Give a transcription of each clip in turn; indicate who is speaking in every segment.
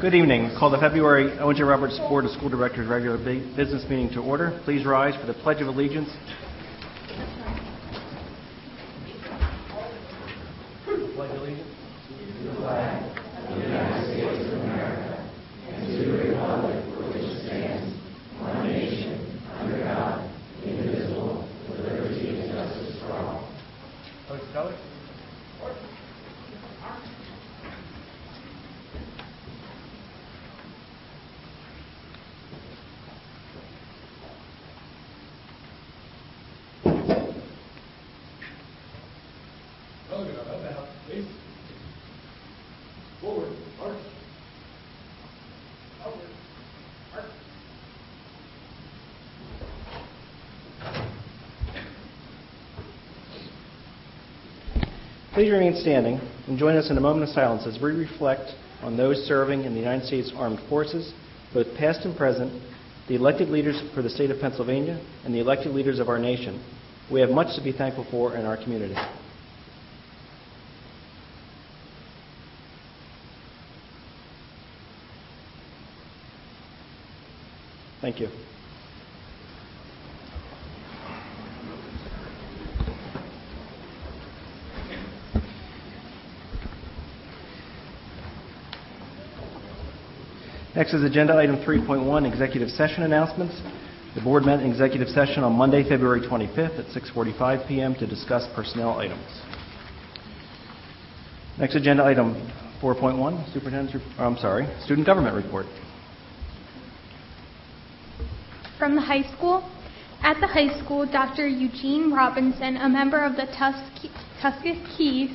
Speaker 1: Good evening. Call the February O.J. Roberts Board of School Directors regular business meeting to order. Please rise for the Pledge of Allegiance. Pledge allegiance to the flag of the United States of America and to the republic for which it stands, one nation, under God, indivisible, with liberty and justice for all. Host color. Please remain standing and join us in a moment of silence as we reflect on those serving in the United States Armed Forces, both past and present, the elected leaders for the state of Pennsylvania, and the elected leaders of our nation. We have much to be thankful for in our community. Thank you. Next is agenda item 3.1, executive session announcements. The board met in executive session on Monday, February 25th at 6:45 p.m. to discuss personnel items. Next agenda item 4.1, student government report.
Speaker 2: From the high school. At the high school, Dr. Eugene Robinson, a member of the Tuskegee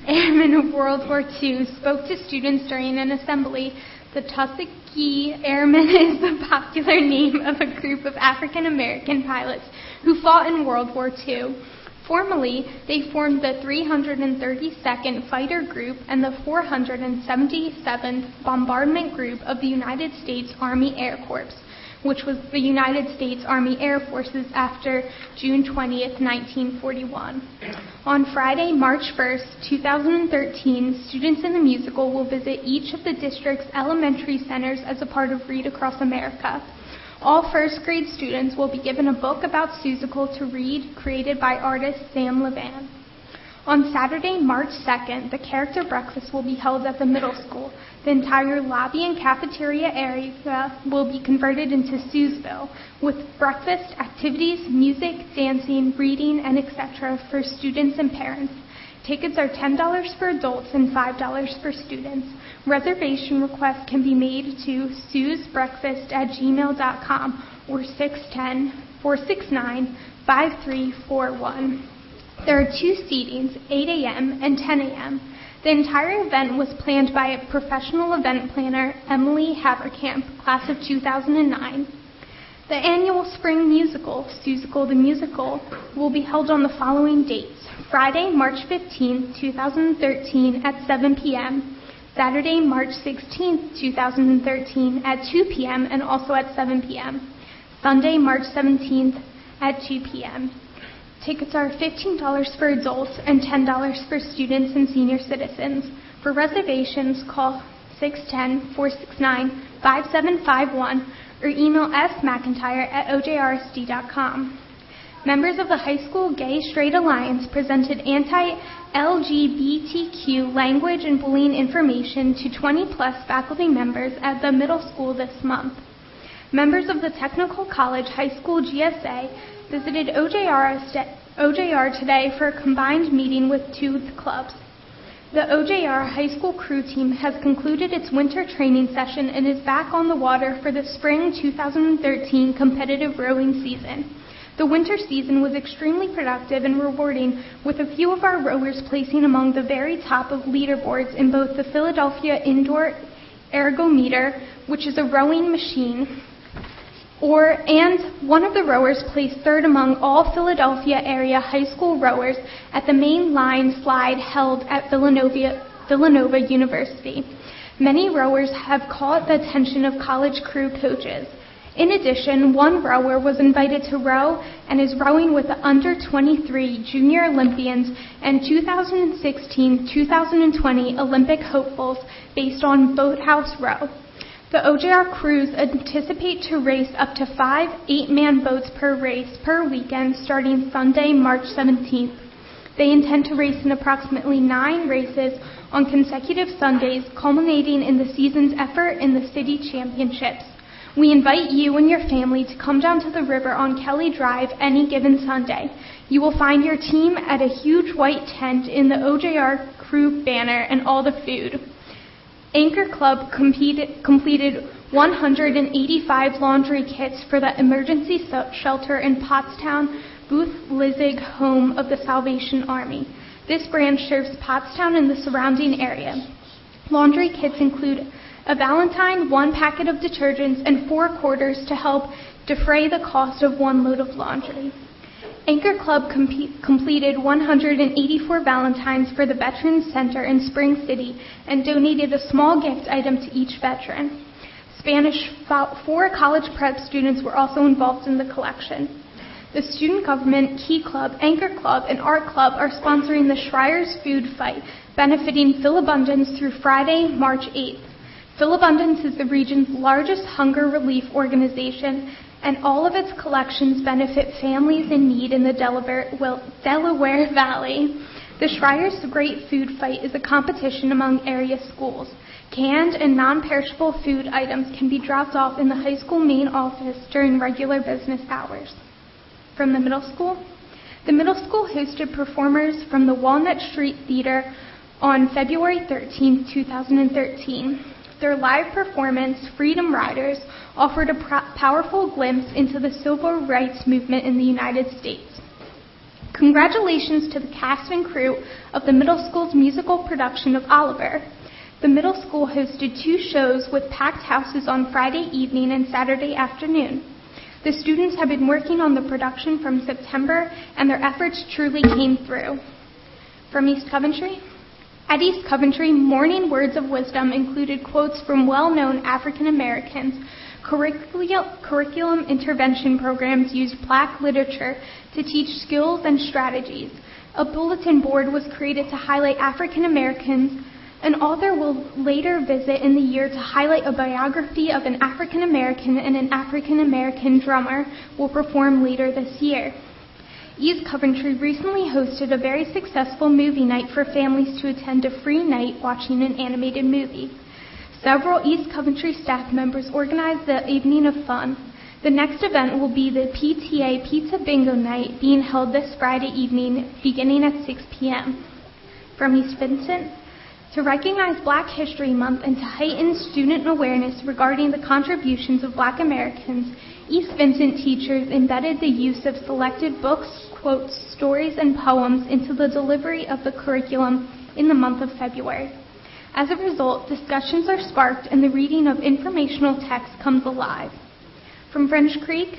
Speaker 2: Airmen of World War II, spoke to students during an assembly. The Tuskegee Airmen is the popular name of a group of African American pilots who fought in World War II. Formally, they formed the 332nd Fighter Group and the 477th Bombardment Group of the United States Army Air Corps, which was the United States Army Air Forces after June 20th, 1941. On Friday, March 1st, 2013, students in the musical will visit each of the district's elementary centers as a part of Read Across America. All first grade students will be given a book about Seussical to read, created by artist Sam Levan. On Saturday, March 2nd, the character breakfast will be held at the middle school. The entire lobby and cafeteria area will be converted into Seussville, with breakfast, activities, music, dancing, reading, and etc. for students and parents. Tickets are $10 for adults and $5 for students. Reservation requests can be made to seussbreakfast@gmail.com or 610-469-5341. There are two seatings, 8 a.m. and 10 a.m. The entire event was planned by a professional event planner, Emily Haverkamp, class of 2009. The annual spring musical, Seussical the Musical, will be held on the following dates: Friday, March 15, 2013 at 7 p.m., Saturday, March 16, 2013 at 2 p.m. and also at 7 p.m., Sunday, March 17th at 2 p.m. Tickets are $15 for adults and $10 for students and senior citizens. For reservations, call 610-469-5751 or email smcIntyre@ojrsd.com. Members of the High School Gay Straight Alliance presented anti-LGBTQ language and bullying information to 20-plus faculty members at the middle school this month. Members of the Technical College High School GSA visited OJR today for a combined meeting with two clubs. The OJR High School crew team has concluded its winter training session and is back on the water for the spring 2013 competitive rowing season. The winter season was extremely productive and rewarding, with a few of our rowers placing among the very top of leaderboards in both the Philadelphia Indoor Ergometer, which is a rowing machine, and one of the rowers placed third among all Philadelphia area high school rowers at the main line slide held at Villanova University. Many rowers have caught the attention of college crew coaches. In addition, one rower was invited to row and is rowing with the under-23 junior Olympians and 2016-2020 Olympic hopefuls based on Boathouse Row. The OJR crews anticipate to race up to 5 8-man boats per race per weekend starting Sunday, March 17th. They intend to race in approximately 9 races on consecutive Sundays, culminating in the season's effort in the city championships. We invite you and your family to come down to the river on Kelly Drive any given Sunday. You will find your team at a huge white tent in the OJR crew banner and all the food. Anchor Club completed 185 laundry kits for the emergency shelter in Pottstown, Booth Lizig, home of the Salvation Army. This branch serves Pottstown and the surrounding area. Laundry kits include a Valentine, 1 packet of detergents, and 4 quarters to help defray the cost of 1 load of laundry. Anchor Club completed 184 Valentines for the Veterans Center in Spring City and donated a small gift item to each veteran. Spanish 4 college prep students were also involved in the collection. The Student Government, Key Club, Anchor Club, and Art Club are sponsoring the Schreier's Food Fight, benefiting Philabundance through Friday, March 8th. Philabundance is the region's largest hunger relief organization, and all of its collections benefit families in need in the Delaware Valley. The Schreier's Great Food Fight is a competition among area schools. Canned and non-perishable food items can be dropped off in the high school main office during regular business hours. From the middle school hosted performers from the Walnut Street Theater on February 13, 2013. Their live performance, Freedom Riders, offered a powerful glimpse into the civil rights movement in the United States. Congratulations to the cast and crew of the middle school's musical production of Oliver. The middle school hosted 2 shows with packed houses on Friday evening and Saturday afternoon. The students have been working on the production from September, and their efforts truly came through. From East Coventry? At East Coventry, Morning Words of Wisdom included quotes from well-known African Americans. Curriculum intervention programs used Black literature to teach skills and strategies. A bulletin board was created to highlight African Americans. An author will later visit in the year to highlight a biography of an African American, and an African American drummer will perform later this year. East Coventry recently hosted a very successful movie night for families to attend a free night watching an animated movie. Several East Coventry staff members organized the evening of fun. The next event will be the PTA Pizza Bingo Night being held this Friday evening beginning at 6 p.m. From East Vincent? To recognize Black History Month and to heighten student awareness regarding the contributions of Black Americans, East Vincent teachers embedded the use of selected books, quotes, stories, and poems into the delivery of the curriculum in the month of February. As a result, discussions are sparked and the reading of informational text comes alive. From French Creek?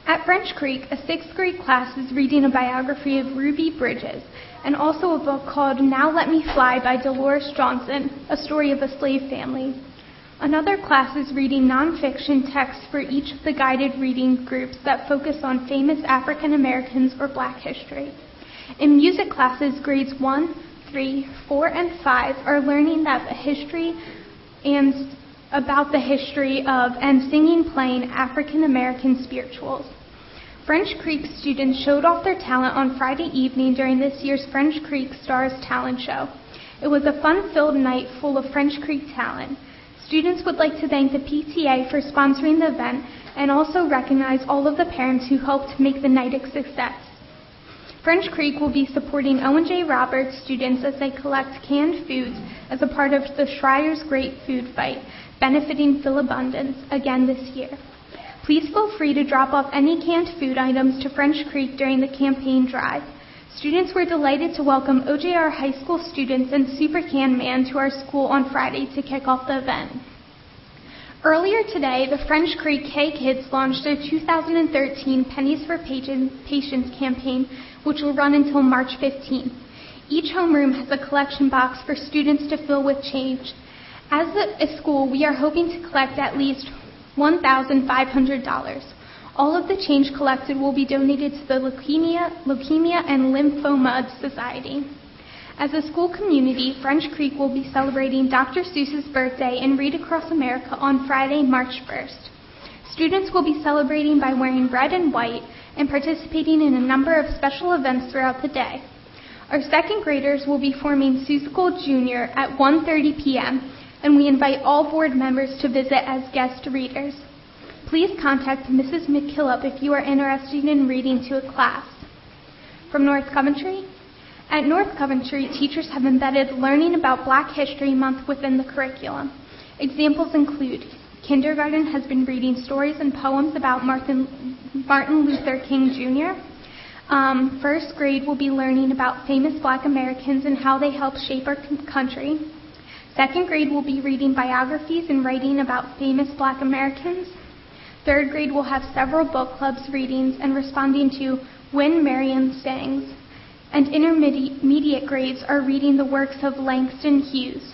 Speaker 2: At French Creek, a 6th grade class is reading a biography of Ruby Bridges, and also a book called Now Let Me Fly by Dolores Johnson, a story of a slave family. Another class is reading nonfiction texts for each of the guided reading groups that focus on famous African Americans or Black history. In music classes, grades 1, 3, 4, and 5 are learning about the history of and singing playing African American spirituals. French Creek students showed off their talent on Friday evening during this year's French Creek Stars Talent Show. It was a fun-filled night full of French Creek talent. Students would like to thank the PTA for sponsoring the event and also recognize all of the parents who helped make the night a success. French Creek will be supporting Owen J. Roberts students as they collect canned foods as a part of the Schreier's Great Food Fight, benefiting Philabundance again this year. Please feel free to drop off any canned food items to French Creek during the campaign drive. Students were delighted to welcome OJR high school students and Super Can Man to our school on Friday to kick off the event. Earlier today, the French Creek K-Kids launched their 2013 Pennies for Patients campaign, which will run until March 15th. Each homeroom has a collection box for students to fill with change. As a school, we are hoping to collect at least $1,500. All of the change collected will be donated to the Leukemia and Lymphoma Society. As a school community, French Creek will be celebrating Dr. Seuss's birthday and Read Across America on Friday, March 1st. Students will be celebrating by wearing red and white and participating in a number of special events throughout the day. Our second graders will be forming Seussical Junior at 1:30 p.m., and we invite all board members to visit as guest readers. Please contact Mrs. McKillop if you are interested in reading to a class. From North Coventry. At North Coventry, teachers have embedded learning about Black History Month within the curriculum. Examples include kindergarten has been reading stories and poems about Martin Luther King Jr. First grade will be learning about famous Black Americans and how they helped shape our country. Second grade will be reading biographies and writing about famous Black Americans. Third grade will have several book clubs readings and responding to When Marion Sings. And intermediate grades are reading the works of Langston Hughes.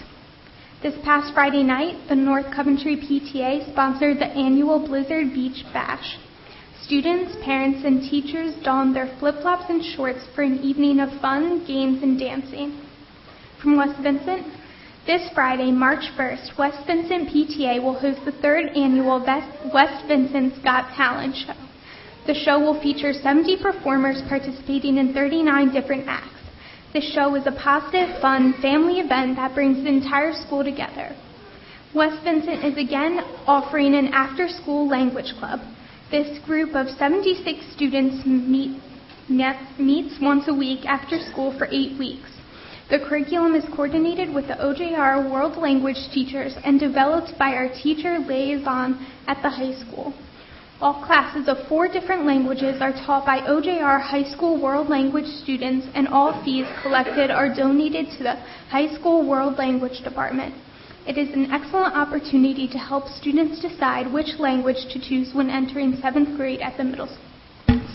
Speaker 2: This past Friday night, the North Coventry PTA sponsored the annual Blizzard Beach Bash. Students, parents, and teachers donned their flip-flops and shorts for an evening of fun, games, and dancing. From West Vincent, this Friday, March 1st, West Vincent PTA will host the third annual West Vincent's Got Talent show. The show will feature 70 performers participating in 39 different acts. This show is a positive, fun, family event that brings the entire school together. West Vincent is again offering an after-school language club. This group of 76 students meets once a week after school for 8 weeks. The curriculum is coordinated with the OJR World Language teachers and developed by our teacher liaison at the high school. All classes of 4 different languages are taught by OJR High School World Language students, and all fees collected are donated to the High School World Language Department. It is an excellent opportunity to help students decide which language to choose when entering 7th grade at the middle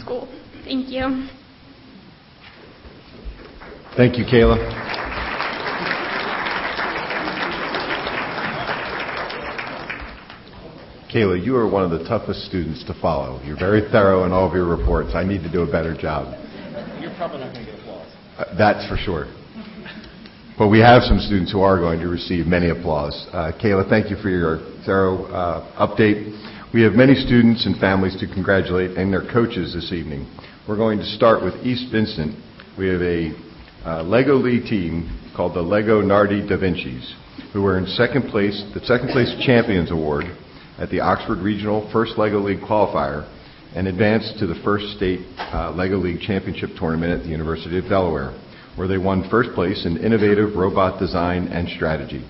Speaker 2: school. Thank you.
Speaker 3: Thank you, Kayla. Kayla, you are one of the toughest students to follow. You're very thorough in all of your reports. I need to do a better job.
Speaker 4: You're probably not going to get applause.
Speaker 3: That's for sure. But we have some students who are going to receive many applause. Kayla, thank you for your thorough update. We have many students and families to congratulate and their coaches this evening. We're going to start with East Vincent. We have a Lego League team called the Lego Nardi Da Vinci's, who were in the second place Champions Award at the Oxford Regional First Lego League Qualifier and advanced to the first state Lego League Championship tournament at the University of Delaware, where they won first place in innovative robot design and strategy.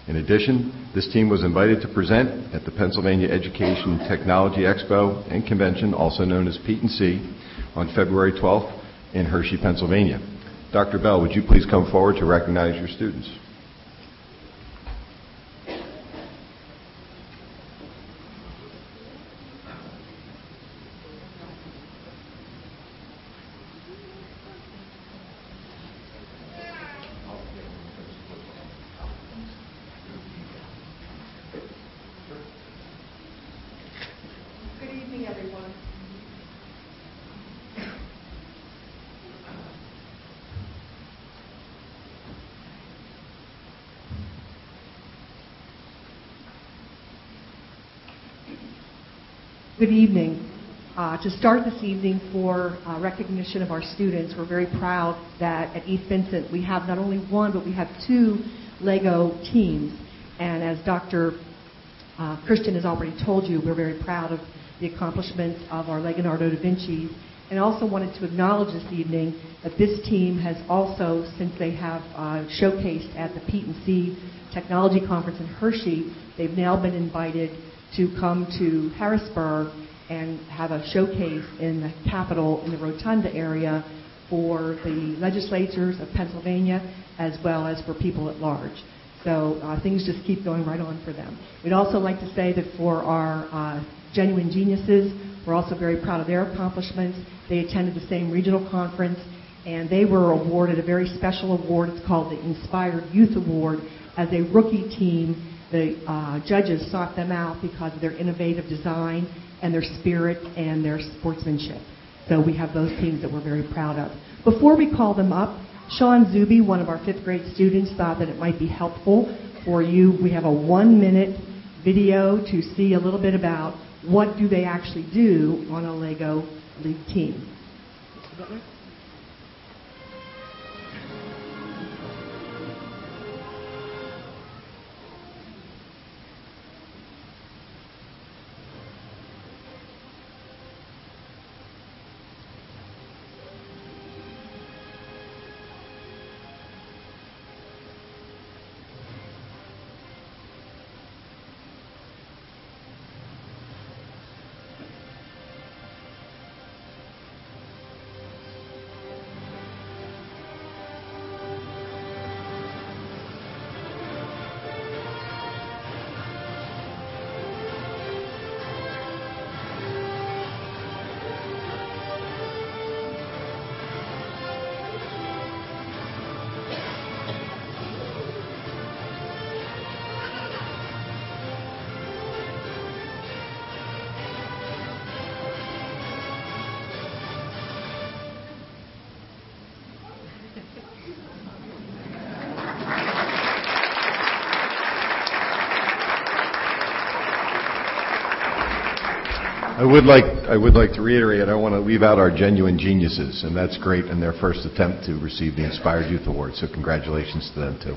Speaker 3: In addition, this team was invited to present at the Pennsylvania Education Technology Expo and Convention, also known as P&C, on February 12th in Hershey, Pennsylvania. Dr. Bell, would you please come forward to recognize your students?
Speaker 5: Good evening. To start this evening for recognition of our students, we're very proud that at East Vincent we have not only one, but we have 2 Lego teams. And as Dr. Christian has already told you, we're very proud of the accomplishments of our Leonardo da Vinci's. And also wanted to acknowledge this evening that this team has also, since they have showcased at the P&C Technology Conference in Hershey, they've now been invited to come to Harrisburg and have a showcase in the Capitol in the Rotunda area for the legislatures of Pennsylvania as well as for people at large. So things just keep going right on for them. We'd also like to say that for our Genuine Geniuses, we're also very proud of their accomplishments. They attended the same regional conference and they were awarded a very special award. It's called the Inspired Youth Award as a rookie team The judges sought them out because of their innovative design and their spirit and their sportsmanship. So we have those teams that we're very proud of. Before we call them up, Sean Zuby, one of our 5th grade students, thought that it might be helpful for you. We have a 1-minute video to see a little bit about what do they actually do on a Lego League team.
Speaker 3: I would like to reiterate, I want to leave out our genuine geniuses, and that's great in their first attempt to receive the Inspired Youth Award, so congratulations to them, too.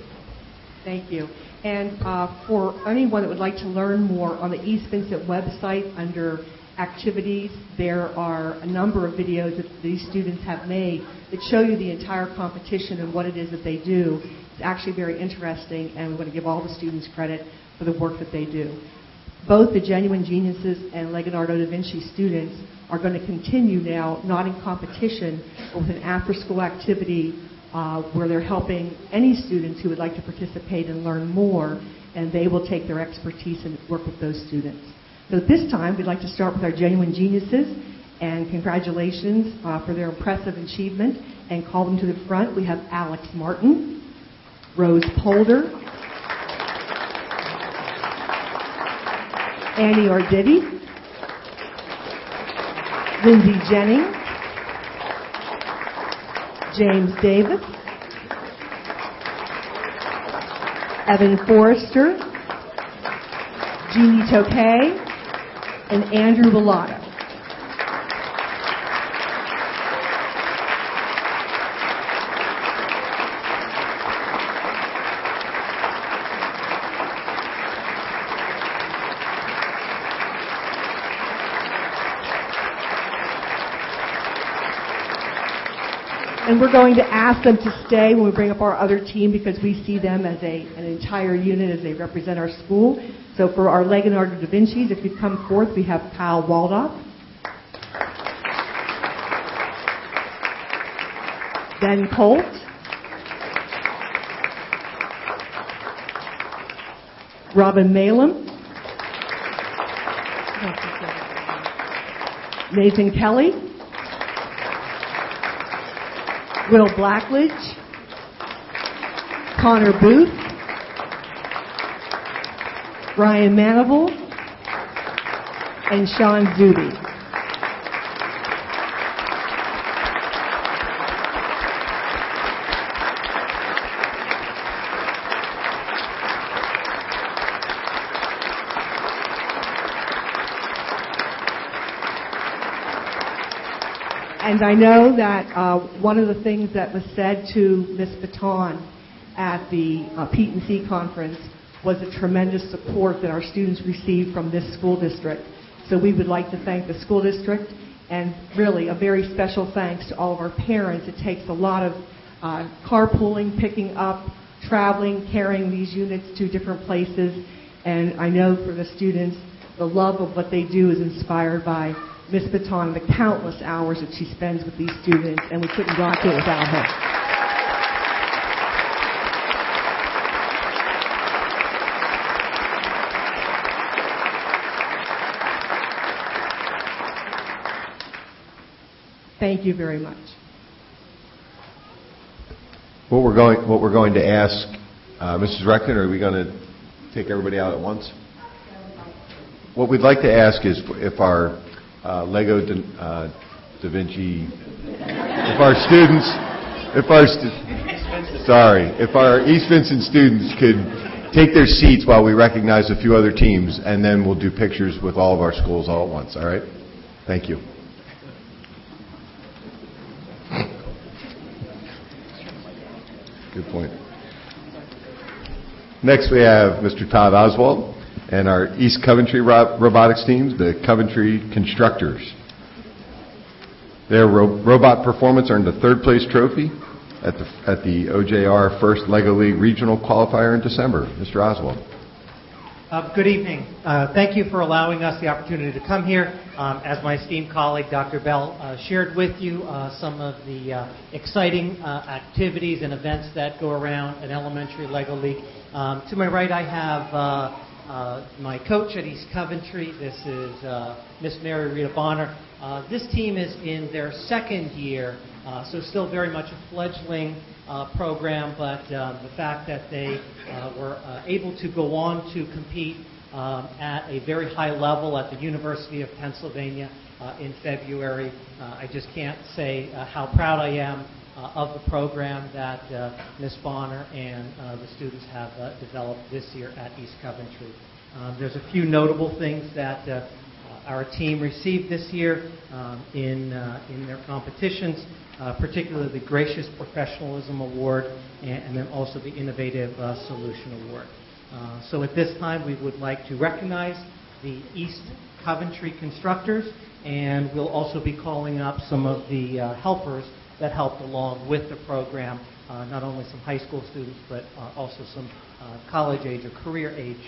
Speaker 5: Thank you. And for anyone that would like to learn more, on the East Vincent website under activities, there are a number of videos that these students have made that show you the entire competition and what it is that they do. It's actually very interesting, and we want to give all the students credit for the work that they do. Both the Genuine Geniuses and Leonardo da Vinci students are going to continue now, not in competition, but with an after-school activity where they're helping any students who would like to participate and learn more, and they will take their expertise and work with those students. So at this time, we'd like to start with our Genuine Geniuses, and congratulations for their impressive achievement, and call them to the front. We have Alex Martin, Rose Polder, Annie Ordidi, Lindsay Jennings, James Davis, Evan Forrester, Jeannie Tokay, and Andrew Villado. And we're going to ask them to stay when we bring up our other team because we see them as an entire unit as they represent our school. So for our Leonardo da Vinci's, if you come forth, we have Kyle Waldoff, Ben Colt, Robin Malum, Nathan Kelly, Will Blackledge, Connor Booth, Ryan Manival, and Sean Zuby. And I know that one of the things that was said to Ms. Baton at the P&C conference was the tremendous support that our students received from this school district. So we would like to thank the school district, and really a very special thanks to all of our parents. It takes a lot of carpooling, picking up, traveling, carrying these units to different places. And I know for the students, the love of what they do is inspired by Ms. Baton, the countless hours that she spends with these students, and we couldn't go to it without her. Thank you very much.
Speaker 3: What we're going to ask, Mrs. Reckon, are we going to take everybody out at once? What we'd like to ask is if our Lego Da Vinci, if our students, if our East Vincent students could take their seats while we recognize a few other teams, and then we'll do pictures with all of our schools all at once, all right? Thank you. Good point. Next we have Mr. Todd Oswald and our East Coventry robotics teams, the Coventry Constructors. Their robot performance earned a third place trophy at the OJR First Lego League Regional Qualifier in December. Mr. Oswald.
Speaker 6: Good evening. Thank you for allowing us the opportunity to come here. As my esteemed colleague, Dr. Bell, shared with you some of the exciting activities and events that go around an elementary Lego League. To my right, I have my coach at East Coventry. This is Miss Mary Rita Bonner. This team is in their second year, so still very much a fledgling program, but the fact that they were able to go on to compete at a very high level at the University of Pennsylvania in February, I just can't say how proud I am of the program that Ms. Bonner and the students have developed this year at East Coventry. There's a few notable things that our team received this year in their competitions, particularly the Gracious Professionalism Award and then also the Innovative Solution Award. So at this time, we would like to recognize the East Coventry Constructors, and we'll also be calling up some of the helpers that helped along with the program, not only some high school students, but also some college age or career age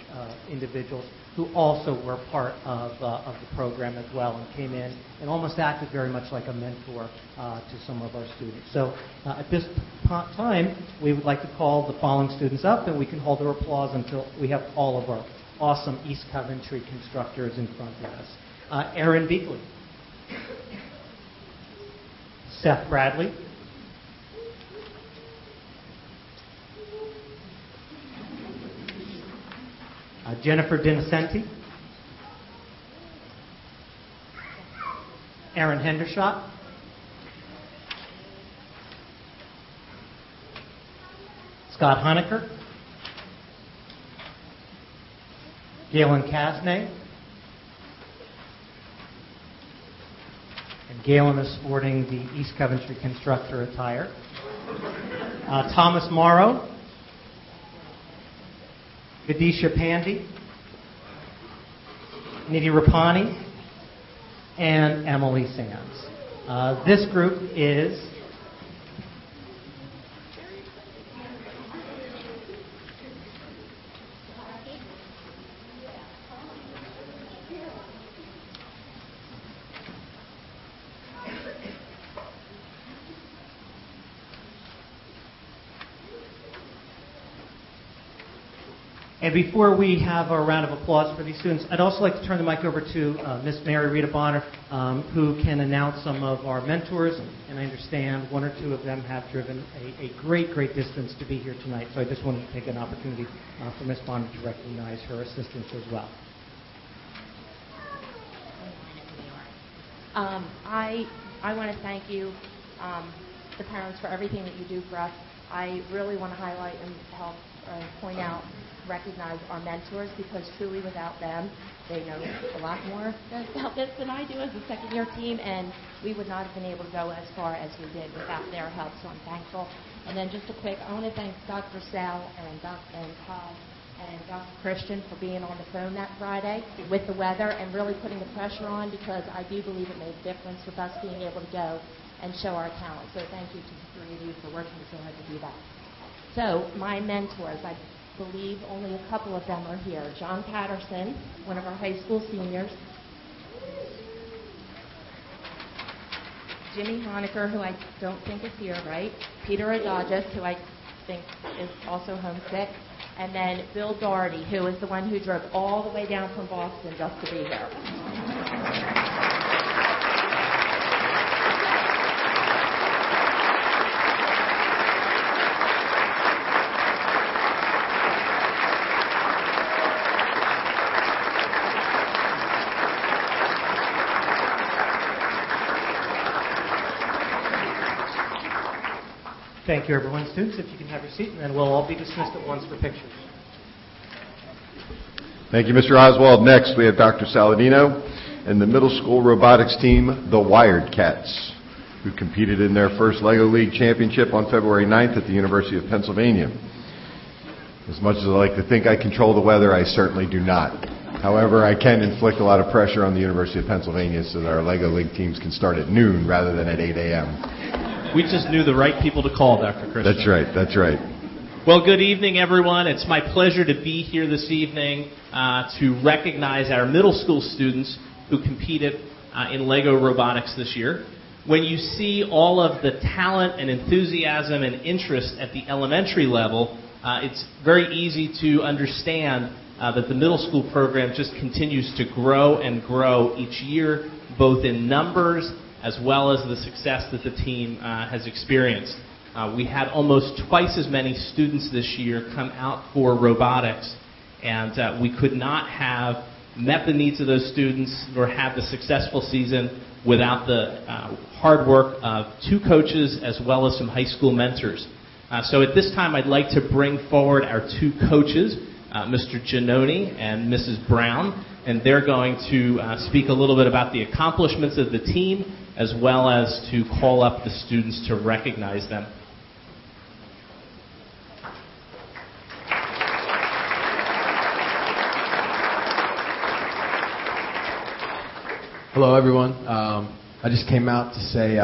Speaker 6: individuals who also were part of the program as well and came in and almost acted very much like a mentor to some of our students. So at this time, we would like to call the following students up, and we can hold their applause until we have all of our awesome East Coventry Constructors in front of us. Aaron Beakley. Seth Bradley. Jennifer Dinacenti. Aaron Hendershot. Scott Honecker. Galen Casnay. And Galen is sporting the East Coventry Constructor attire. Thomas Morrow. Vidisha Pandey, Nidhi Rapani, and Emily Sands. This group is And before we have a round of applause for these students, I'd also like to turn the mic over to Miss Mary Rita Bonner, who can announce some of our mentors. And I understand one or two of them have driven a great, great distance to be here tonight. So I just wanted to take an opportunity for Miss Bonner to recognize her assistants as well.
Speaker 7: I want to thank you, the parents, for everything that you do for us. I really want to highlight and help point out, recognize our mentors, because truly without them, they know a lot more about this than I do as a second-year team, and we would not have been able to go as far as we did without their help, so I'm thankful. And then just a quick, I want to thank Dr. Sal and Todd and Dr. Christian for being on the phone that Friday with the weather and really putting the pressure on, because I do believe it made a difference with us being able to go and show our talent. So thank you to the three of you for working so hard to do that. So my mentors, I believe only a couple of them are here. John Patterson, one of our high school seniors. Jimmy Honecker, who I don't think is here, right? Peter Adagis, who I think is also homesick. And then Bill Doherty, who is the one who drove all the way down from Boston just to be here.
Speaker 6: Thank you, everyone. Students, if you can have your seat, and then we'll all be dismissed at once for pictures.
Speaker 3: Thank you, Mr. Oswald. Next, we have Dr. Saladino and the middle school robotics team, the Wired Cats, who competed in their first LEGO League championship on February 9th at the University of Pennsylvania. As much as I like to think I control the weather, I certainly do not. However, I can inflict a lot of pressure on the University of Pennsylvania so that our LEGO League teams can start at noon rather than at 8 a.m.
Speaker 4: We just knew the right people to call, Dr. Christian.
Speaker 3: That's right, that's right.
Speaker 4: Well, good evening, everyone. It's my pleasure to be here this evening to recognize our middle school students who competed in LEGO robotics this year. When you see all of the talent and enthusiasm and interest at the elementary level, it's very easy to understand that the middle school program just continues to grow and grow each year, both in numbers as well as the success that the team has experienced. We had almost twice as many students this year come out for robotics, and we could not have met the needs of those students nor have the successful season without the hard work of 2 coaches as well as some high school mentors. So at this time, I'd like to bring forward our 2 coaches, Mr. Giannoni and Mrs. Brown, and they're going to speak a little bit about the accomplishments of the team as well as to call up the students to recognize them.
Speaker 8: Hello, everyone. I just came out to say,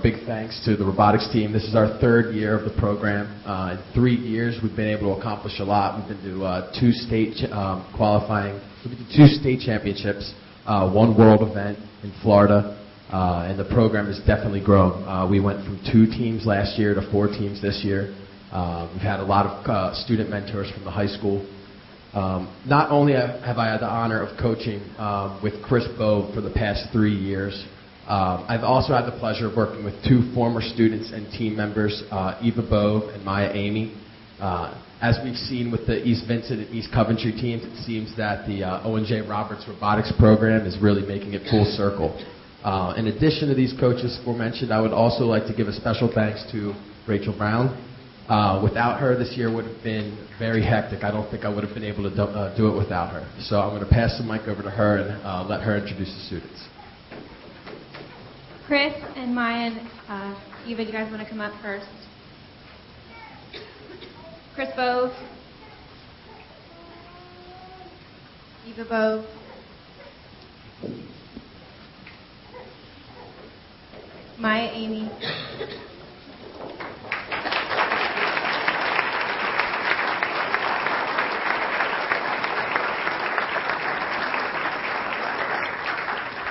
Speaker 8: big thanks to the robotics team. This is our 3rd year of the program. In 3 years, we've been able to accomplish a lot. We've been to 2 state we've been to 2 state championships, 1 world event in Florida, and the program has definitely grown. We went from 2 teams last year to 4 teams this year. We've had a lot of student mentors from the high school. Not only have I had the honor of coaching with Chris Bove for the past 3 years, I've also had the pleasure of working with 2 former students and team members, Eva Bove and Maya Amy. As we've seen with the East Vincent and East Coventry teams, it seems that the O&J Roberts robotics program is really making it full circle. In addition to these coaches aforementioned, I would also like to give a special thanks to Rachel Brown. Without her, this year would have been very hectic. I don't think I would have been able to do it without her. So I'm going to pass the mic over to her and let her introduce the students.
Speaker 2: Chris and Maya and Eva, do you guys want to come up first? Chris Bove. Eva Bove. Maya Amy.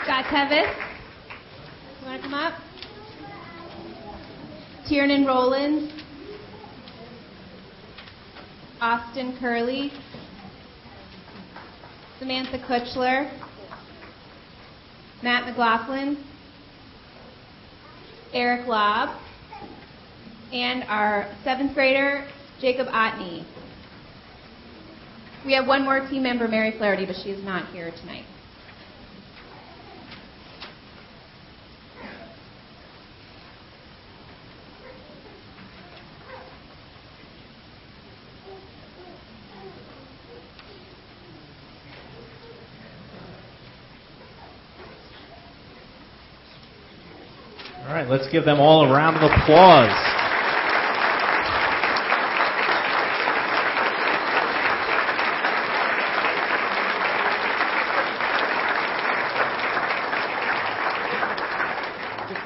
Speaker 2: Scott Tevis. You want to come up? Tiernan Rowland. Austin Curley. Samantha Kutchler. Matt McLaughlin. Eric Lobb. And our 7th grader, Jacob Otney. We have one more team member, Mary Flaherty, but she is not here tonight.
Speaker 4: All right, let's give them all a round of applause.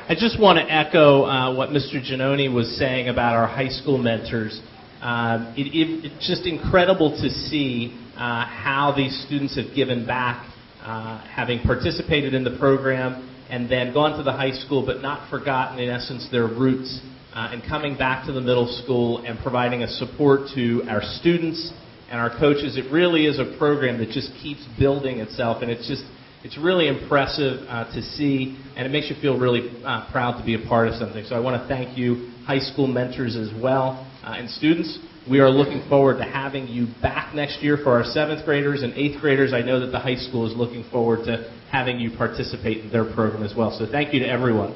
Speaker 4: I just want to echo what Mr. Giannoni was saying about our high school mentors. It's just incredible to see how these students have given back, having participated in the program and then gone to the high school but not forgotten, in essence, their roots, and coming back to the middle school and providing a support to our students and our coaches. It really is a program that just keeps building itself, and it's really impressive to see, and it makes you feel really proud to be a part of something. So I want to thank you, high school mentors as well, and students. We are looking forward to having you back next year for our 7th graders and 8th graders. I know that the high school is looking forward to having you participate in their program as well. So thank you to everyone.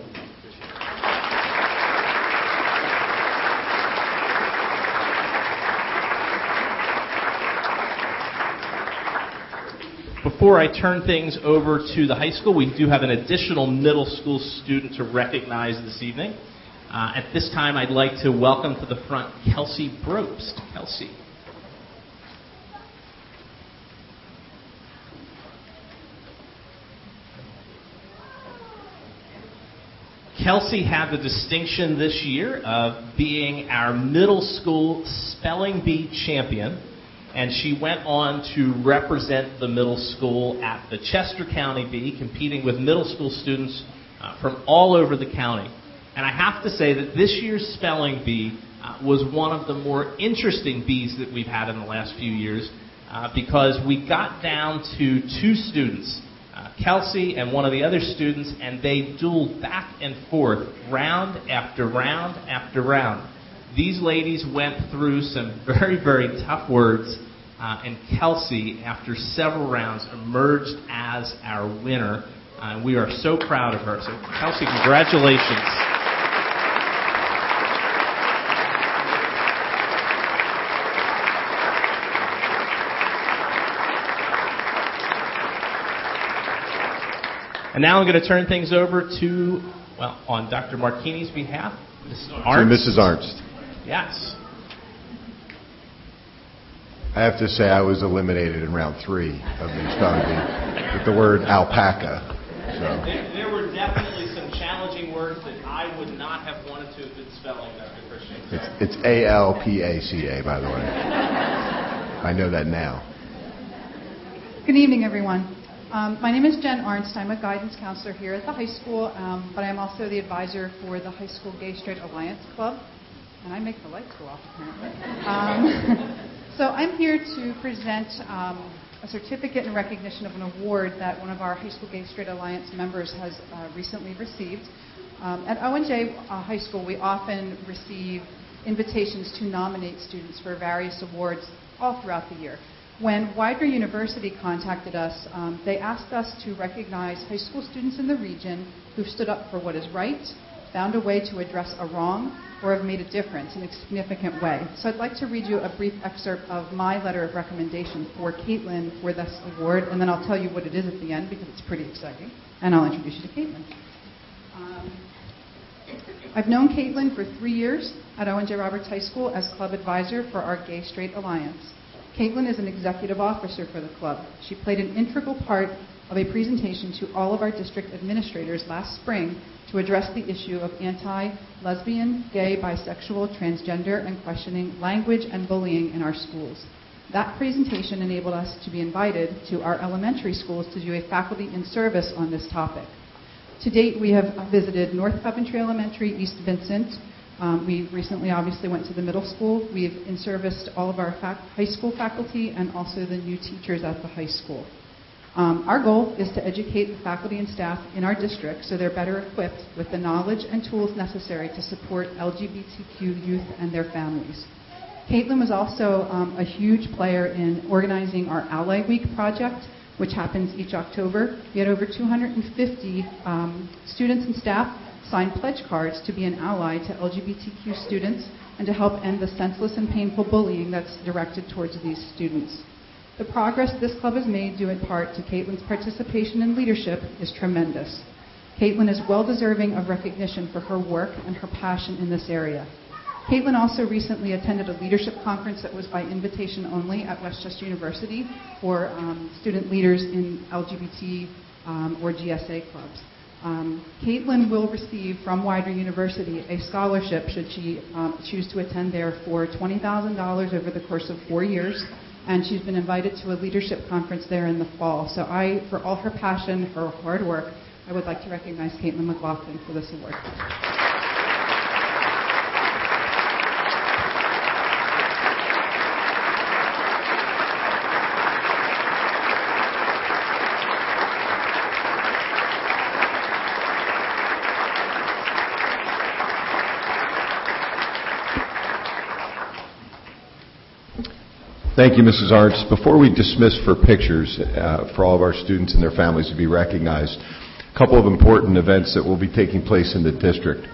Speaker 4: Before I turn things over to the high school, we do have an additional middle school student to recognize this evening. At this time, I'd like to welcome to the front Kelsey Brobst. Kelsey. Kelsey had the distinction this year of being our middle school spelling bee champion, and she went on to represent the middle school at the Chester County Bee, competing with middle school students from all over the county. And I have to say that this year's spelling bee was one of the more interesting bees that we've had in the last few years because we got down to two students, Kelsey and one of the other students, and they dueled back and forth, round after round after round. These ladies went through some very, very tough words, and Kelsey, after several rounds, emerged as our winner. We are so proud of her. So, Kelsey, congratulations. And now I'm going to turn things over to, well, on Dr. Marchini's behalf, Mrs. Arnst.
Speaker 3: To Mrs. Arnst.
Speaker 4: Yes.
Speaker 3: I have to say I was eliminated in round 3 of the spelling bee with the word alpaca. So.
Speaker 4: There were definitely some challenging words that I would not have wanted to have been spelling, Dr. Christian.
Speaker 3: It's ALPACA, by the way. I know that now.
Speaker 9: Good evening, everyone. My name is Jen Arnst. I'm a guidance counselor here at the high school, but I'm also the advisor for the High School Gay Straight Alliance Club, and I make the lights go off, apparently. So I'm here to present a certificate in recognition of an award that one of our High School Gay Straight Alliance members has recently received. At ONJ High School, we often receive invitations to nominate students for various awards all throughout the year. When Widener University contacted us, they asked us to recognize high school students in the region who've stood up for what is right, found a way to address a wrong, or have made a difference in a significant way. So I'd like to read you a brief excerpt of my letter of recommendation for Caitlin for this award, and then I'll tell you what it is at the end because it's pretty exciting, and I'll introduce you to Caitlin. I've known Caitlin for 3 years at ONJ Roberts High School as club advisor for our Gay Straight Alliance. Caitlin is an executive officer for the club. She played an integral part of a presentation to all of our district administrators last spring to address the issue of anti-lesbian, gay, bisexual, transgender, and questioning language and bullying in our schools. That presentation enabled us to be invited to our elementary schools to do a faculty in service on this topic. To date, we have visited North Coventry Elementary, East Vincent. We recently obviously went to the middle school. We've in-serviced all of our high school faculty and also the new teachers at the high school. Our goal is to educate the faculty and staff in our district so they're better equipped with the knowledge and tools necessary to support LGBTQ youth and their families. Caitlin was also a huge player in organizing our Ally Week project, which happens each October. We had over 250 students and staff sign pledge cards to be an ally to LGBTQ students and to help end the senseless and painful bullying that's directed towards these students. The progress this club has made due in part to Caitlin's participation and leadership is tremendous. Caitlin is well deserving of recognition for her work and her passion in this area. Caitlin also recently attended a leadership conference that was by invitation only at Westchester University for student leaders in LGBT or GSA clubs. Caitlin will receive from Widener University a scholarship should she choose to attend there for $20,000 over the course of 4 years, and she's been invited to a leadership conference there in the fall. So for all her passion, her hard work, I would like to recognize Caitlin McLaughlin for this award.
Speaker 3: Thank you, Mrs. Arnst. Before we dismiss for pictures for all of our students and their families to be recognized, a couple of important events that will be taking place in the district.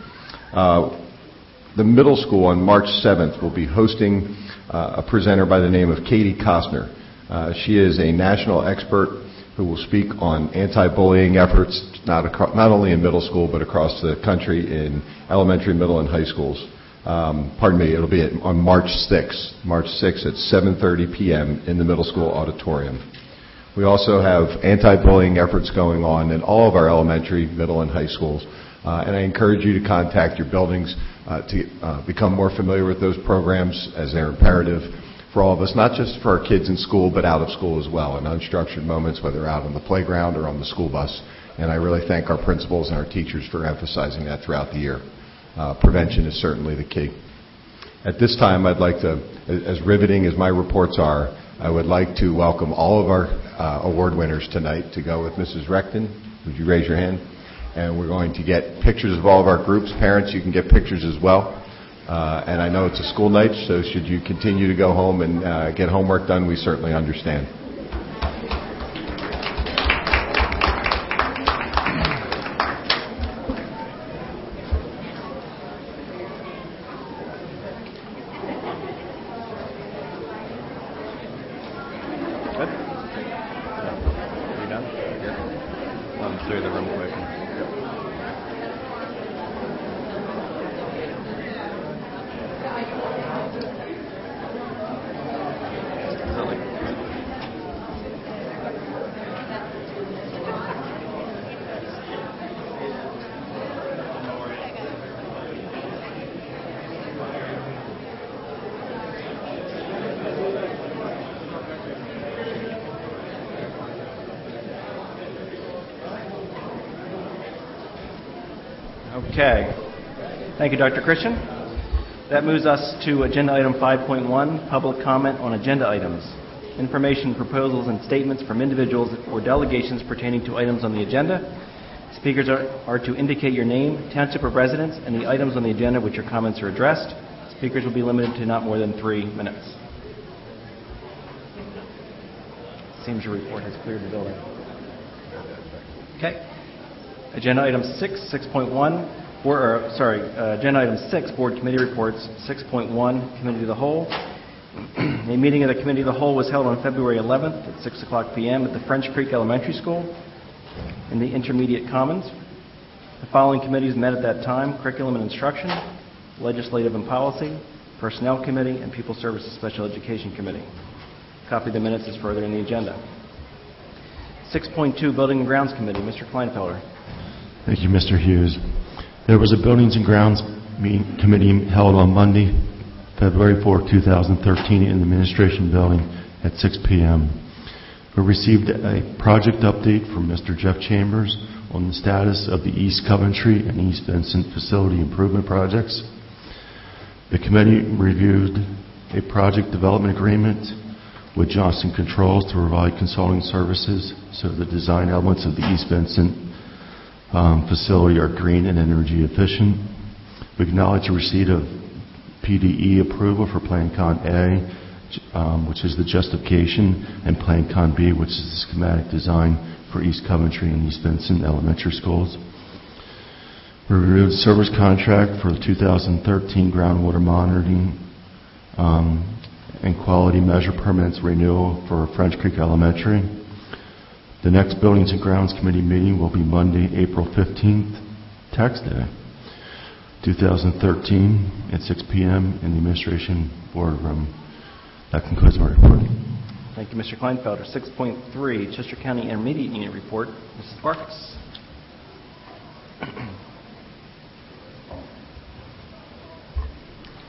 Speaker 3: The middle school on March 7th will be hosting a presenter by the name of Katie Costner. She is a national expert who will speak on anti-bullying efforts, not only in middle school, but across the country in elementary, middle, and high schools. It'll be on March 6th at 7:30 p.m. in the middle school auditorium. We also have anti-bullying efforts going on in all of our elementary, middle, and high schools. And I encourage you to contact your buildings to become more familiar with those programs, as they're imperative for all of us, not just for our kids in school, but out of school as well, in unstructured moments, whether out on the playground or on the school bus. And I really thank our principals and our teachers for emphasizing that throughout the year. Prevention is certainly the key. At this time, I'd like to, as riveting as my reports are, I would like to welcome all of our award winners tonight to go with Mrs. Recton. Would you raise your hand? And we're going to get pictures of all of our groups. Parents, you can get pictures as well. And I know it's a school night, so should you continue to go home and get homework done, we certainly understand.
Speaker 10: Okay. Thank you, Dr. Christian. That moves us to agenda item 5.1, public comment on agenda items. Information, proposals, and statements from individuals or delegations pertaining to items on the agenda. Speakers are to indicate your name, township of residence, and the items on the agenda which your comments are addressed. Speakers will be limited to not more than 3 minutes. Seems your report has cleared the building. Okay. Agenda item 6.1, agenda item 6, board committee reports. 6.1, committee of the whole. A meeting of the committee of the whole was held on February 11th at 6 o'clock p.m. at the French Creek Elementary School in the Intermediate Commons. The following committees met at that time: Curriculum and Instruction, Legislative and Policy, Personnel Committee, and Pupil Services Special Education Committee. A copy of the minutes is further in the agenda. 6.2, Building and Grounds Committee. Mr. Kleinfelder.
Speaker 11: Thank you, Mr. Hughes. There was a Buildings and Grounds Committee held on Monday, February 4, 2013 in the Administration Building at 6 p.m. We received a project update from Mr. Jeff Chambers on the status of the East Coventry and East Vincent facility improvement projects. The committee reviewed a project development agreement with Johnson Controls to provide consulting services so the design elements of the East Vincent facility are green and energy efficient. We acknowledge the receipt of PDE approval for Plan Con A, which is the justification, and Plan Con B, which is the schematic design for East Coventry and East Vincent elementary schools. We reviewed service contract for the 2013 groundwater monitoring and quality measure permits renewal for French Creek Elementary. The next Buildings and Grounds Committee meeting will be Monday, April 15th, Tax Day, 2013 at 6 p.m. in the Administration Boardroom. That concludes my report.
Speaker 10: Thank you, Mr. Kleinfelder. 6.3, Chester County Intermediate Unit Report. Mrs. Barkas.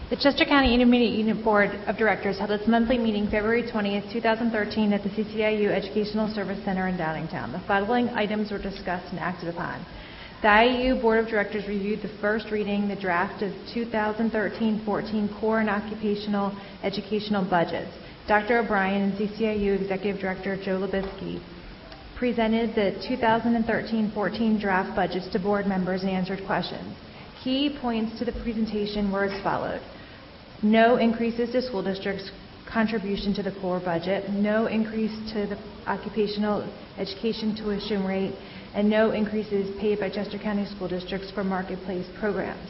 Speaker 12: The Chester County Intermediate Unit Board of Directors held its monthly meeting February 20th, 2013 at the CCIU Educational Service Center in Downingtown. The following items were discussed and acted upon. The IU Board of Directors reviewed the first reading, the draft of 2013-14 core and occupational educational budgets. Dr. O'Brien and CCIU Executive Director Joe Labisky presented the 2013-14 draft budgets to board members and answered questions. Key points to the presentation were as followed. No increases to school districts' contribution to the core budget, no increase to the occupational education tuition rate, and no increases paid by Chester County school districts for marketplace programs.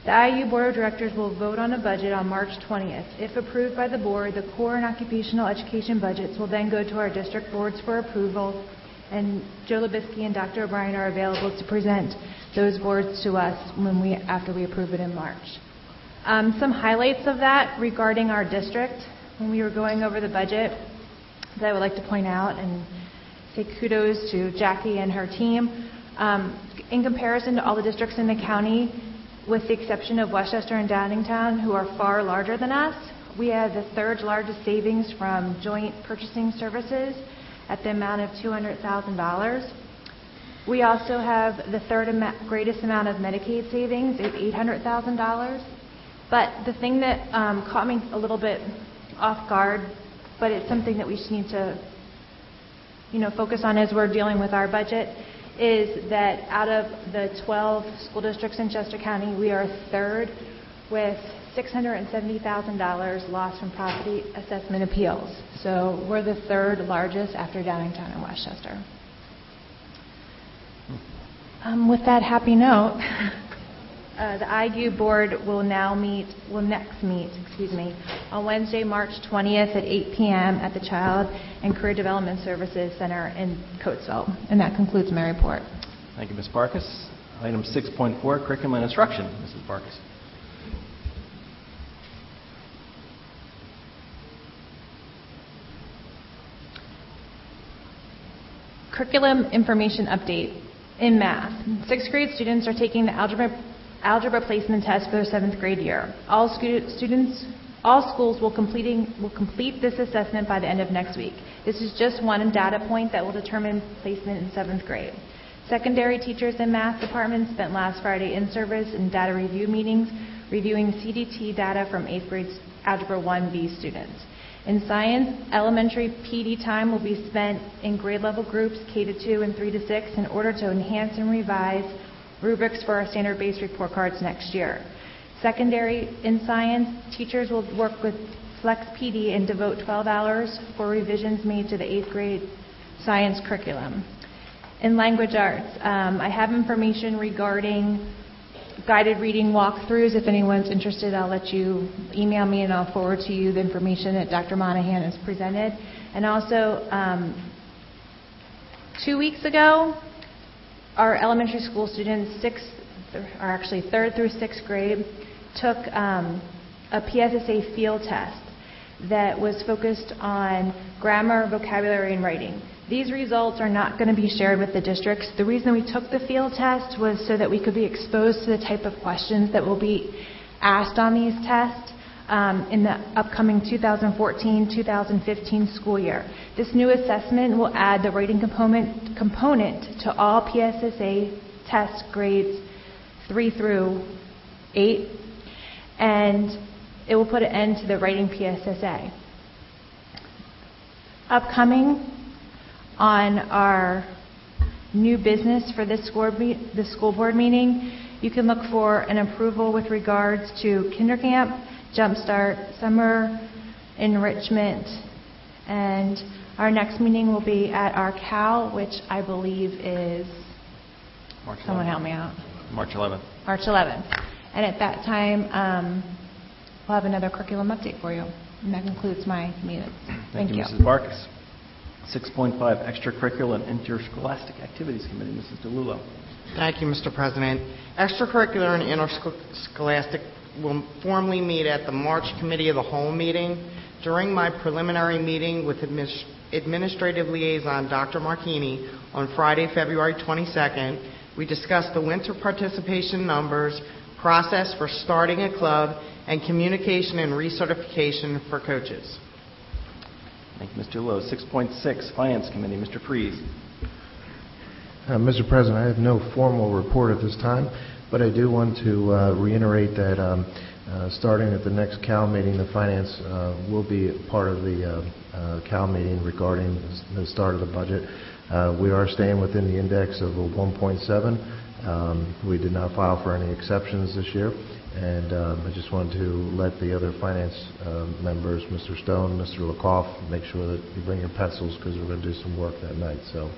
Speaker 12: The IU Board of Directors will vote on a budget on March 20th. If approved by the board, the core and occupational education budgets will then go to our district boards for approval And Joe Labisky and Dr. O'Brien are available to present those boards to us after we approve it in March. Some highlights of that regarding our district when we were going over the budget that I would like to point out and say kudos to Jackie and her team. In comparison to all the districts in the county, with the exception of Westchester and Downingtown, who are far larger than us, we have the third largest savings from joint purchasing services at the amount of $200,000. We also have the greatest amount of Medicaid savings at $800,000. But the thing that caught me a little bit off guard, but it's something that we just need to focus on as we're dealing with our budget, is that out of the 12 school districts in Chester County, we are third with $670,000 lost from property assessment appeals. So we're the third largest after Downingtown and Westchester. With that happy note, the IGU board will next meet on Wednesday, March 20th at 8 p.m. at the Child and Career Development Services Center in Coatesville. And that concludes my report.
Speaker 10: Thank you, Ms. Barkis. Item 6.4, Curriculum and Instruction. Mrs. Barkis.
Speaker 12: Curriculum information update in math. Sixth grade students are taking the algebra placement test for their 7th grade year. All schools will complete this assessment by the end of next week. This is just one data point that will determine placement in 7th grade. Secondary teachers in math departments spent last Friday in service and data review meetings reviewing CDT data from 8th grade Algebra 1B students. In science, elementary PD time will be spent in grade level groups K-2 and 3-6 in order to enhance and revise rubrics for our standard-based report cards next year. Secondary in science, teachers will work with Flex PD and devote 12 hours for revisions made to the 8th grade science curriculum. In language arts, I have information regarding guided reading walkthroughs. If anyone's interested, I'll let you email me and I'll forward to you the information that Dr. Monahan has presented. And also, 2 weeks ago, our elementary school students, 3rd through 6th grade, took a PSSA field test that was focused on grammar, vocabulary, and writing. These results are not going to be shared with the districts. The reason we took the field test was so that we could be exposed to the type of questions that will be asked on these tests in the upcoming 2014-2015 school year. This new assessment will add the writing component to all PSSA test grades 3 through 8, and it will put an end to the writing PSSA. Upcoming on our new business for this school board meeting, you can look for an approval with regards to Kinder Camp, Jumpstart, Summer Enrichment, and our next meeting will be at our CAL, which I believe is,
Speaker 10: March 11th.
Speaker 12: Someone help me out.
Speaker 10: March 11th.
Speaker 12: March 11th. And at that time, we'll have another curriculum update for you. And that concludes my minutes.
Speaker 10: Thank you, Mrs. Barkis. 6.5, Extracurricular and Interscholastic Activities Committee. Mrs. DeLullo.
Speaker 13: Thank you, Mr. President. Extracurricular and Interscholastic will formally meet at the March Committee of the Whole meeting. During my preliminary meeting with Administrative Liaison Dr. Marchini on Friday, February 22nd, we discussed the winter participation numbers, process for starting a club, and communication and recertification for coaches.
Speaker 10: Thank you, Mr. Lowe. 6.6, Finance Committee. Mr. Freeze.
Speaker 14: Mr. President, I have no formal report at this time, but I do want to reiterate that starting at the next CAL meeting, the Finance will be part of the CAL meeting regarding the start of the budget. We are staying within the index of a 1.7. We did not file for any exceptions this year. And I just wanted to let the other finance members, Mr. Stone, Mr. Lakoff, make sure that you bring your pencils because we're going to do some work that night. So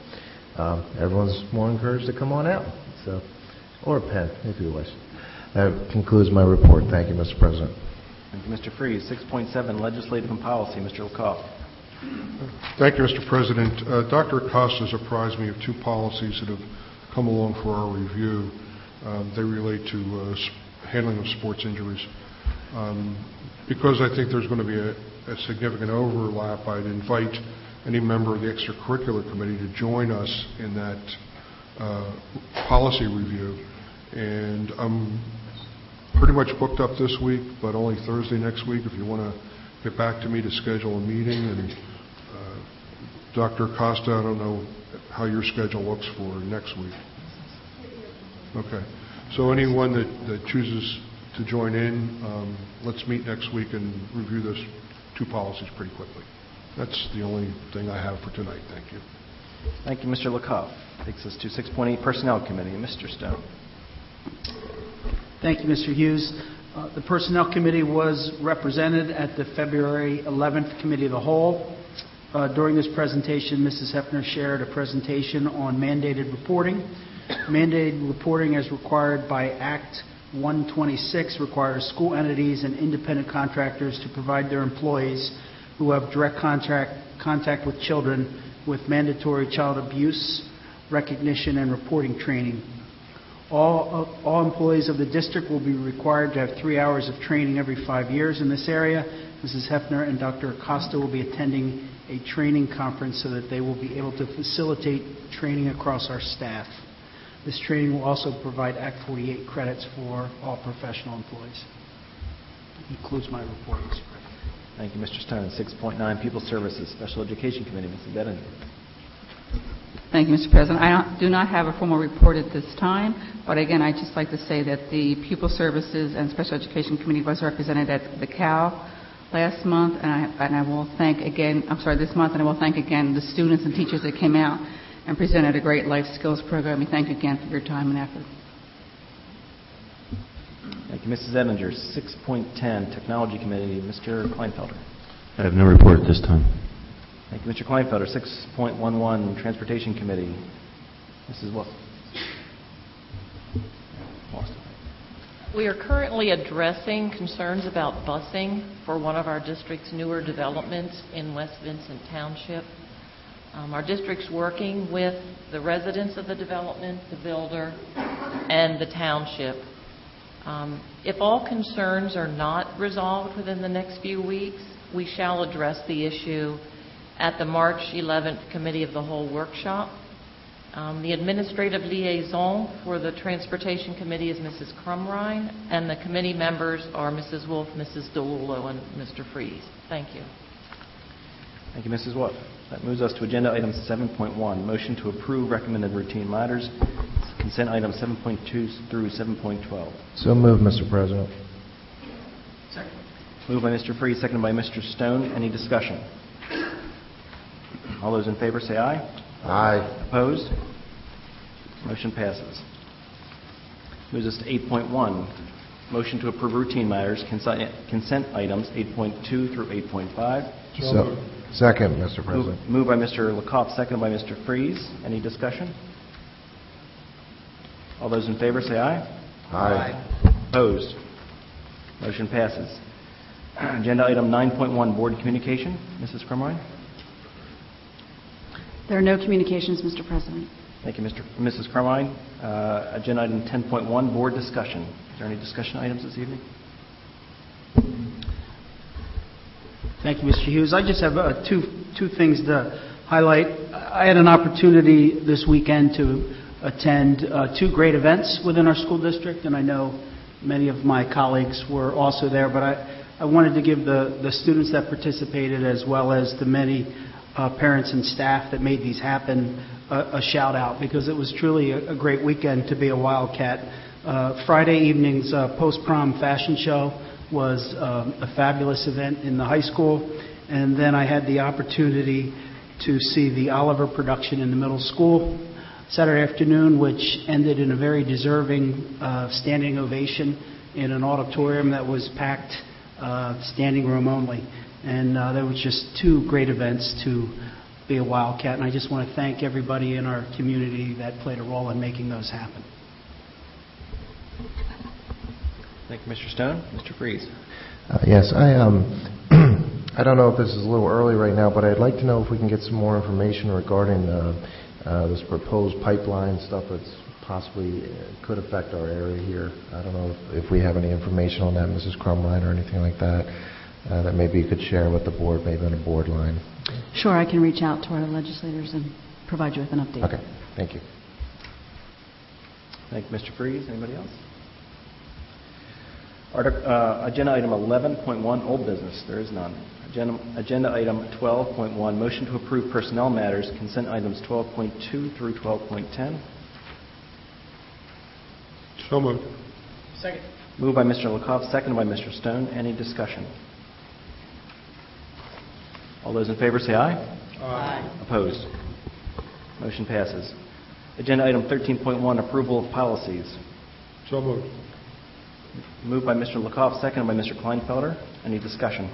Speaker 14: everyone's more encouraged to come on out, so, or a pen if you wish. That concludes my report. Thank you, Mr. President.
Speaker 10: Thank you, Mr. Freeze. 6.7, Legislative and Policy. Mr. Lakoff.
Speaker 15: Thank you, Mr. President. Dr. Acosta has apprised me of two policies that have come along for our review. They relate to handling of sports injuries. Because I think there's going to be a significant overlap, I'd invite any member of the extracurricular committee to join us in that policy review. And I'm pretty much booked up this week, but only Thursday next week if you want to get back to me to schedule a meeting. And Dr. Acosta, I don't know how your schedule looks for next week. Okay. So anyone that chooses to join in, let's meet next week and review those two policies pretty quickly. That's the only thing I have for tonight. Thank you.
Speaker 10: Thank you, Mr. Lecoff. Takes us to 6.8 Personnel Committee. Mr. Stone.
Speaker 16: Thank you, Mr. Hughes. The Personnel Committee was represented at the February 11th Committee of the Whole. During this presentation, Mrs. Hefner shared a presentation on mandated reporting. Mandated reporting, as required by Act 126, requires school entities and independent contractors to provide their employees who have direct contact with children with mandatory child abuse, recognition, and reporting training. All employees of the district will be required to have 3 hours of training every 5 years in this area. Mrs. Hefner and Dr. Acosta will be attending a training conference so that they will be able to facilitate training across our staff. This training will also provide Act 48 credits for all professional employees. That concludes my report, Mr. President.
Speaker 10: Thank you, Mr. Stone. 6.9 People Services, Special Education Committee. Mrs. Bettinger.
Speaker 17: Thank you, Mr. President. I do not have a formal report at this time, but again, I'd just like to say that the Pupil Services and Special Education Committee was represented at the CAL last month, and I will thank again, this month, and I will thank again the students and teachers that came out and presented a great life skills program. We thank you again for your time and effort.
Speaker 10: Thank you, Mrs. Ettinger. 6.10 Technology Committee. Mr. Kleinfelder.
Speaker 11: I have no report at this time.
Speaker 10: Thank you, Mr. Kleinfelder. 6.11 Transportation Committee. Mrs. Wolf.
Speaker 18: We are currently addressing concerns about busing for one of our district's newer developments in West Vincent Township. Our district's working with the residents of the development, the builder, and the township. If all concerns are not resolved within the next few weeks, we shall address the issue at the March 11th Committee of the Whole workshop. The administrative liaison for the Transportation Committee is Mrs. Crumrine, and the committee members are Mrs. Wolf, Mrs. DeLullo, and Mr. Freeze. Thank you.
Speaker 10: Thank you, Mrs. Wolf. That moves us to Agenda Item 7.1, Motion to Approve Recommended Routine Matters, Consent Items 7.2 through 7.12.
Speaker 14: So moved, Mr. President.
Speaker 16: Second.
Speaker 10: Moved by Mr. Freeze, seconded by Mr. Stone. Any discussion? All those in favor say aye.
Speaker 14: Aye.
Speaker 10: Opposed? Motion passes. Moves us to 8.1, Motion to Approve Routine Matters, Consent Items 8.2 through 8.5.
Speaker 14: Second, Mr. President.
Speaker 10: Moved by Mr. Lecoff, seconded by Mr. Freeze. Any discussion? All those in favor say aye.
Speaker 14: Aye.
Speaker 10: Opposed? Motion passes. Agenda Item 9.1, Board Communication. Mrs. Crumrine.
Speaker 19: There are no communications, Mr. President.
Speaker 10: Thank you, Mrs. Crumrine. Agenda Item 10.1, Board Discussion. Is there any discussion items this evening?
Speaker 16: Thank you, Mr. Hughes. I just have two things to highlight. I had an opportunity this weekend to attend two great events within our school district, and I know many of my colleagues were also there, but I wanted to give the students that participated, as well as the many parents and staff that made these happen, a shout out, because it was truly a great weekend to be a Wildcat. Friday evening's post-prom fashion show was a fabulous event in the high school, and then I had the opportunity to see the Oliver production in the middle school Saturday afternoon, which ended in a very deserving standing ovation in an auditorium that was packed, standing room only. And there was just two great events to be a Wildcat, and I just want to thank everybody in our community that played a role in making those happen.
Speaker 10: Thank you, Mr. Stone. Mr. Freeze.
Speaker 14: Yes, I I don't know if this is a little early right now, but I'd like to know if we can get some more information regarding this proposed pipeline stuff that's possibly could affect our area here. I don't know if we have any information on that, Mrs. Crumline, or anything like that, that maybe you could share with the board, maybe on a board line.
Speaker 19: Sure, I can reach out to our legislators and provide you with an update.
Speaker 14: Okay, thank you.
Speaker 10: Thank you, Mr. Freeze. Anybody else? Agenda item 11.1, old business. There is none. Agenda item 12.1, motion to approve personnel matters, consent items 12.2 through 12.10.
Speaker 15: So moved.
Speaker 4: Second.
Speaker 10: Moved by Mr. Lakoff, seconded by Mr. Stone. Any discussion? All those in favor say aye.
Speaker 4: Aye.
Speaker 10: Opposed? Motion passes. Agenda item 13.1, approval of policies.
Speaker 15: So moved.
Speaker 10: Moved by Mr. Lakoff, seconded by Mr. Kleinfelder. Any discussion?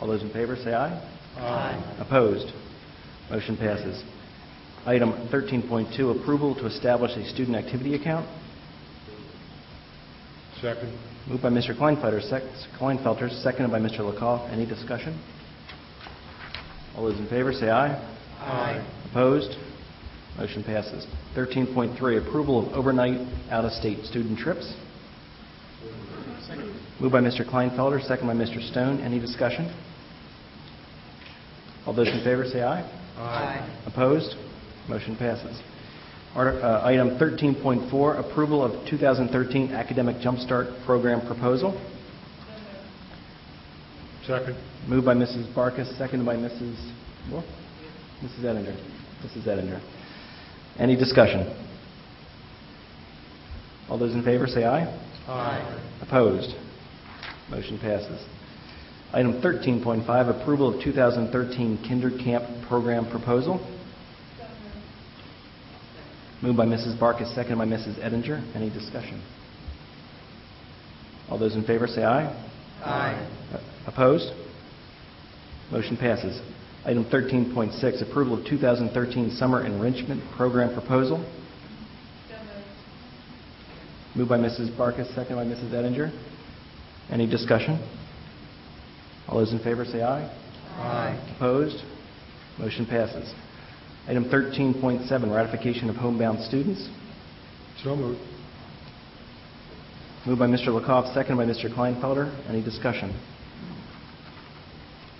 Speaker 10: All those in favor say aye.
Speaker 4: Aye.
Speaker 10: Opposed? Motion passes. Item 13.2, approval to establish a student activity account.
Speaker 15: Second.
Speaker 10: Moved by Mr. Kleinfelder, seconded by Mr. Lakoff. Any discussion? All those in favor say aye.
Speaker 4: Aye.
Speaker 10: Opposed? Motion passes. 13.3, approval of overnight out-of-state student trips.
Speaker 4: Second.
Speaker 10: Moved by Mr. Kleinfelder, seconded by Mr. Stone. Any discussion? All those in favor say aye.
Speaker 4: Aye.
Speaker 10: Opposed? Motion passes. Item 13.4, approval of 2013 Academic Jumpstart Program proposal.
Speaker 15: Second.
Speaker 10: Moved by Mrs. Barkas, seconded by Mrs. Ettinger. Mrs. Ettinger. Any discussion? All those in favor say aye.
Speaker 4: Aye.
Speaker 10: Opposed? Motion passes. Item 13.5, approval of 2013 Kinder Camp Program proposal. Moved by Mrs. Barkas, seconded by Mrs. Ettinger. Any discussion? All those in favor say aye.
Speaker 4: Aye.
Speaker 10: Opposed? Motion passes. Item 13.6, approval of 2013 Summer Enrichment Program proposal. Moved by Mrs. Barkas, seconded by Mrs. Ettinger. Any discussion? All those in favor say aye.
Speaker 4: Aye.
Speaker 10: Opposed? Motion passes. Item 13.7, ratification of homebound students.
Speaker 15: So moved.
Speaker 10: Moved by Mr. Lakoff, seconded by Mr. Kleinfelder. Any discussion?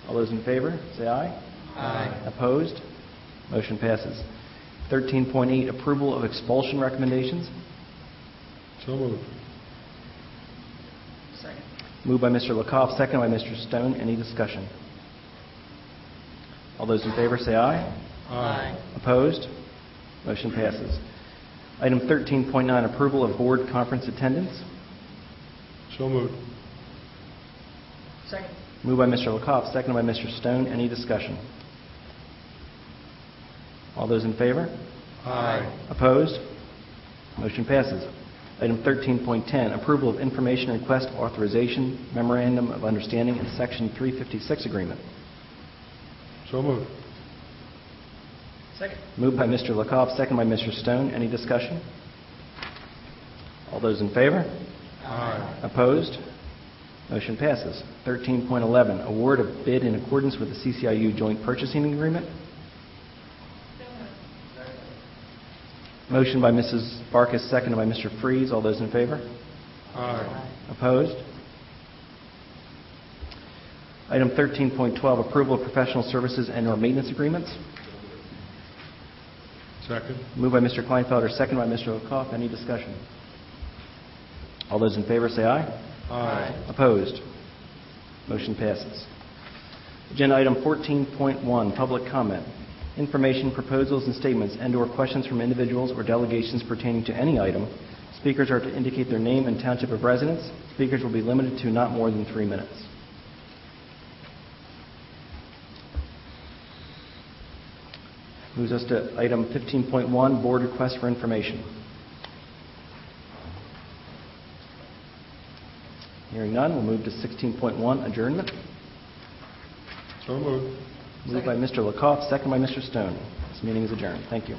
Speaker 10: All those in favor say aye.
Speaker 4: Aye.
Speaker 10: Opposed? Motion passes. 13.8, approval of expulsion recommendations.
Speaker 15: So moved.
Speaker 4: Second.
Speaker 10: Moved by Mr. Lakoff, seconded by Mr. Stone. Any discussion? All those in favor say aye.
Speaker 4: Aye.
Speaker 10: Opposed? Motion passes. Item 13.9, approval of board conference attendance.
Speaker 15: So moved.
Speaker 4: Second.
Speaker 10: Moved by Mr. Lakoff, seconded by Mr. Stone. Any discussion? All those in favor?
Speaker 4: Aye.
Speaker 10: Opposed? Motion passes. Item 13.10, approval of information request authorization memorandum of understanding and Section 356 agreement.
Speaker 15: So moved.
Speaker 4: Second.
Speaker 10: Moved by Mr. Lakoff, seconded by Mr. Stone. Any discussion? All those in favor?
Speaker 15: Aye.
Speaker 10: Opposed? Motion passes. 13.11, award of bid in accordance with the CCIU joint purchasing agreement. Motion by Mrs. Barkas, seconded by Mr. Freeze. All those in favor?
Speaker 15: Aye.
Speaker 10: Opposed? Item 13.12, approval of professional services and/or maintenance agreements.
Speaker 15: Second.
Speaker 10: Moved by Mr. Kleinfelder, seconded by Mr. Lakoff. Any discussion? All those in favor say aye.
Speaker 15: Aye.
Speaker 10: Opposed? Motion passes. Agenda item 14.1, public comment. Information, proposals, and statements and/or questions from individuals or delegations pertaining to any item. Speakers are to indicate their name and township of residence. Speakers will be limited to not more than 3 minutes. Moves us to item 15.1, board request for information. Hearing none, we'll move to 16.1, adjournment.
Speaker 15: So moved.
Speaker 10: Moved by Mr. Lakoff, second by Mr. Stone. This meeting is adjourned. Thank you.